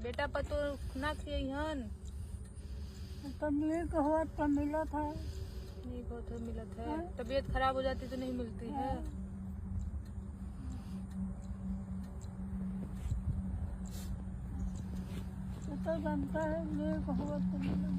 बेटा पतो ना खियहन तबलीग हुआ तो मिला था। नहीं बहुत मिलत है। तबीयत खराब हो जाती तो नहीं मिलती है। तो जानता है नेक हुआ तो मिला।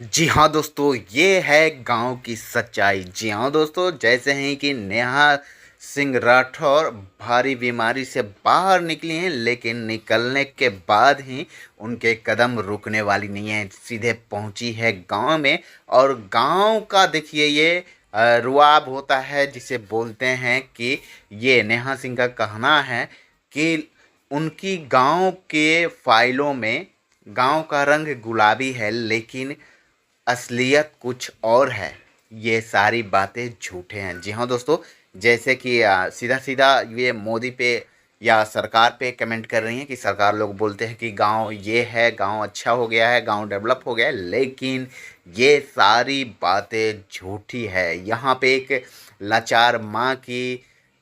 जी हाँ दोस्तों, ये है गांव की सच्चाई। जी हाँ दोस्तों, जैसे हैं कि नेहा सिंह राठौर भारी बीमारी से बाहर निकली हैं, लेकिन निकलने के बाद ही उनके कदम रुकने वाली नहीं है। सीधे पहुंची है गांव में, और गांव का देखिए ये रुआब होता है जिसे बोलते हैं कि ये नेहा सिंह का कहना है कि उनकी गांव के फाइलों में गांव का रंग गुलाबी है, लेकिन असलियत कुछ और है। ये सारी बातें झूठे हैं। जी हाँ दोस्तों, जैसे कि सीधा सीधा ये मोदी पे या सरकार पे कमेंट कर रही हैं कि सरकार लोग बोलते हैं कि गांव ये है, गांव अच्छा हो गया है, गांव डेवलप हो गया है, लेकिन ये सारी बातें झूठी है। यहाँ पे एक लाचार माँ की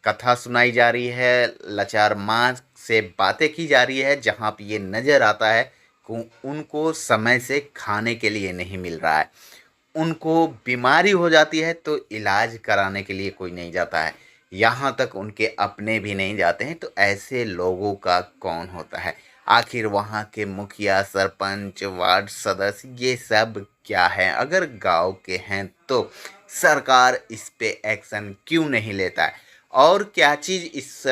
कथा सुनाई जा रही है, लाचार माँ से बातें की जा रही है, जहाँ पे ये नज़र आता है उनको समय से खाने के लिए नहीं मिल रहा है। उनको बीमारी हो जाती है तो इलाज कराने के लिए कोई नहीं जाता है, यहाँ तक उनके अपने भी नहीं जाते हैं। तो ऐसे लोगों का कौन होता है? आखिर वहाँ के मुखिया, सरपंच, वार्ड सदस्य ये सब क्या है? अगर गांव के हैं तो सरकार इस पे एक्शन क्यों नहीं लेता है? और क्या चीज़ इस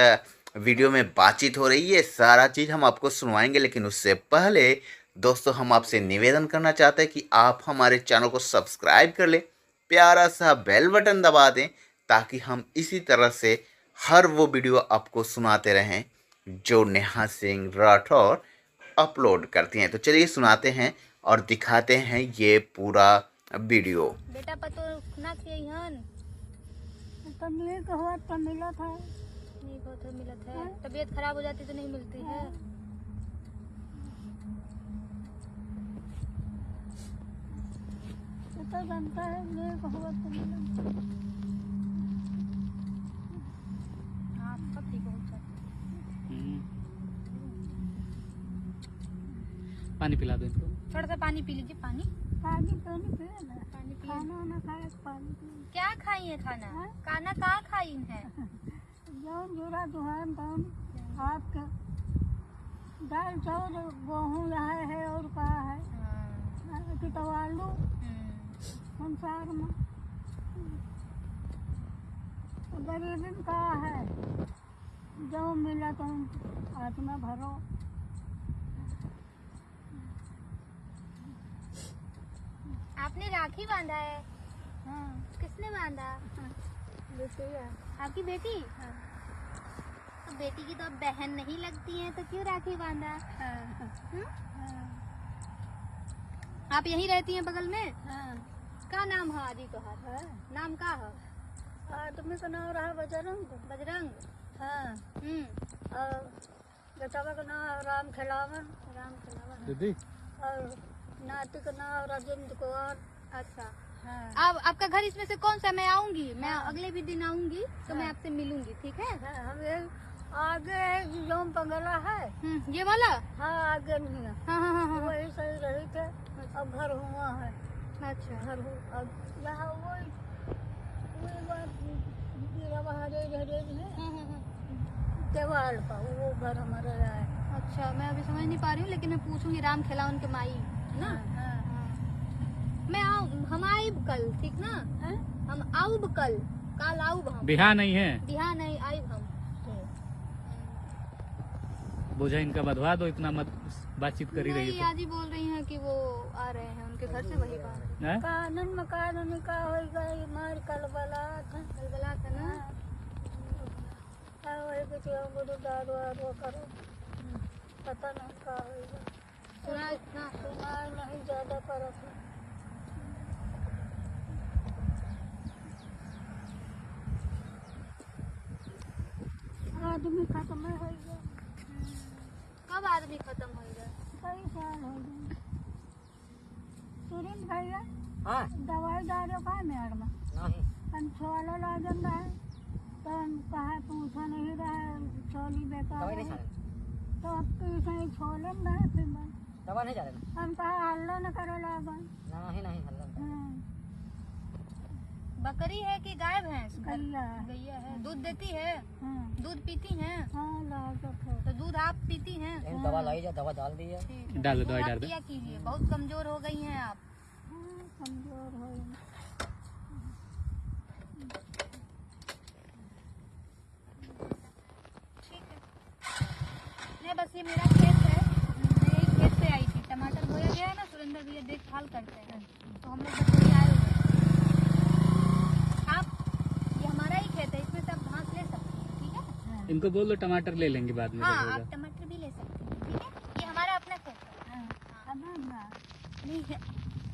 वीडियो में बातचीत हो रही है, सारा चीज़ हम आपको सुनवाएंगे। लेकिन उससे पहले दोस्तों, हम आपसे निवेदन करना चाहते हैं कि आप हमारे चैनल को सब्सक्राइब कर लें, प्यारा सा बेल बटन दबा दें, ताकि हम इसी तरह से हर वो वीडियो आपको सुनाते रहें जो नेहा सिंह राठौर अपलोड करती हैं। तो चलिए सुनाते हैं और दिखाते हैं ये पूरा वीडियो। बेटा पतो ना खियहन तबलीग हुआ तो मिला था। नहीं बहुत मिलत है। तबीयत खराब हो जाती तो नहीं मिलती है। तो जानता है नेक हुआ तो मिला। हाँ सब ठीक हो जाता। पानी पिला दो इनको। थोड़ा सा पानी पी लीजिए। पानी पानी पानी पिए ना। पानी पिए। खाना वाना खाए पानी पिए। क्या खाई है खाना? खाना कहाँ खाई है? जौन जोरा दुहान तौन आपका दाल चावल गेहूँ यहाँ है और कहा है कि तो आलू संसार में गरीबी में कहा है। जो मिला तो आत्मा भरो। आपने राखी बांधा है? हाँ किसने बांधा? बेटिया। आपकी बेटी? तो बेटी की तो अब बहन नहीं लगती है, तो क्यों राखी बांधा? आप यहीं रहती हैं बगल में? का नाम है आदि तोहार? नाम का है? आदमी का नाम रहा बजरंग। बजरंग। हाँ और बेटवा का नाम राम खिलावन। राम खिलावन। दीदी और नाती का नाम राजेंद्र कुमार। अच्छा। हाँ अब आपका घर इसमें से कौन सा? मैं आऊंगी, मैं अगले भी दिन आऊंगी तो मैं आपसे मिलूंगी, ठीक है? हाँ, हम ये आगे जोम पंगला है। ये वाला? हाँ आगे नहीं है। हाँ हाँ हाँ हाँ। वही सही रही थे। अब घर हुआ है। अच्छा। घर हो अब यहाँ वही बात त्योहार का वो घर हमारा है। अच्छा, मैं अभी समझ नहीं पा रही हूँ, लेकिन मैं पूछूंगी। राम खिलावन के माई है ना? मैं आऊँ, हम आइब कल, ठीक ना? हम आऊब कल आऊब हम। बिहा नहीं है, बिहा नहीं आइब हम। बोझा इनका बधवा दो, इतना मत बातचीत करी रही नहीं, है आज ही बोल रही हैं कि वो आ रहे हैं उनके घर से, वही बात तो। हैं? कानून में कानून का होगा ये मार कलबला था। गलगला था ना? वही कुछ बोलो दारू वारू करो। पता नहीं का होगा। सुना इतना? सुना नहीं ज्यादा फर्क है। आदमी खत्म हो गया। कब आदमी खत्म हो गया? कई साल हो गए। तुरंत भैया हाँ दवाई डालो का मेड़ में नहीं पंचवाला ला जाता है तो हम कहा पूछा नहीं रहा। चौली बेकार दवाई नहीं है। खाने तो अब तो कहीं छोले में है फिर मैं दवा नहीं जा रहे हम कहा हल्ला न करे लागन। नहीं नहीं हल्ला हाँ, बकरी है कि गाय भैंस? गैया गैया है। दूध देती है? हाँ दूध पीती हैं? हाँ लागत है। तो दूध आप पीती हैं? लेकिन दवा लाई जा, दवा डाल दी है। ठीक है। डाल दो, तो दवाई आप डाल दो। किया कीजिए, बहुत कमजोर हो गई हैं आप। हाँ, कमजोर हो ठीक है। नहीं बस ये मेरा खेत है, मैं यही खेत से आई थी। टमाटर बोया गया है ना, सुरेंद्र भैया देखभाल करते हैं, तो हम लोग बस वही आए हुए हैं। आप ये हमारा ही खेत है, इसमें से आप घास ले सकती हैं, ठीक है? इनको बोल दो टमाटर ले लेंगे बाद में हाँ जब आप होगा। टमाटर भी ले सकते हैं, ठीक है? ये हमारा अपना खेत है। नहीं है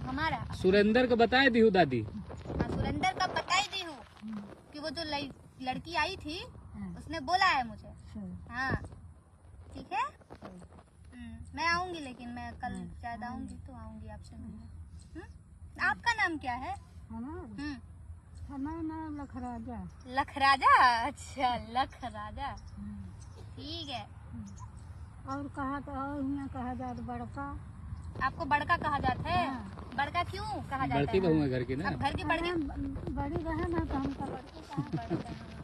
हमारा। सुरेंद्र को बताए दी दादी। हाँ सुरेंद्र का बताई दी हूँ कि वो जो लड़की आई थी उसने बोला है मुझे। हाँ ठीक है। मैं आऊंगी, लेकिन मैं कल शायद आऊंगी तो आऊंगी आपसे मिलने। आपका नाम क्या है? हमारा हमारा नाम लखराजा। लखराजा? अच्छा लखराजा, ठीक है। और कहा तो और यहाँ कहा जाता बड़का। आपको बड़का कहा जाता है? हाँ। बड़का क्यों कहा जाता बड़की है? बहू है घर की ना। अब घर की बड़की बड़ी बहन है तो हमका बड़की कहा। बड़ी बहन।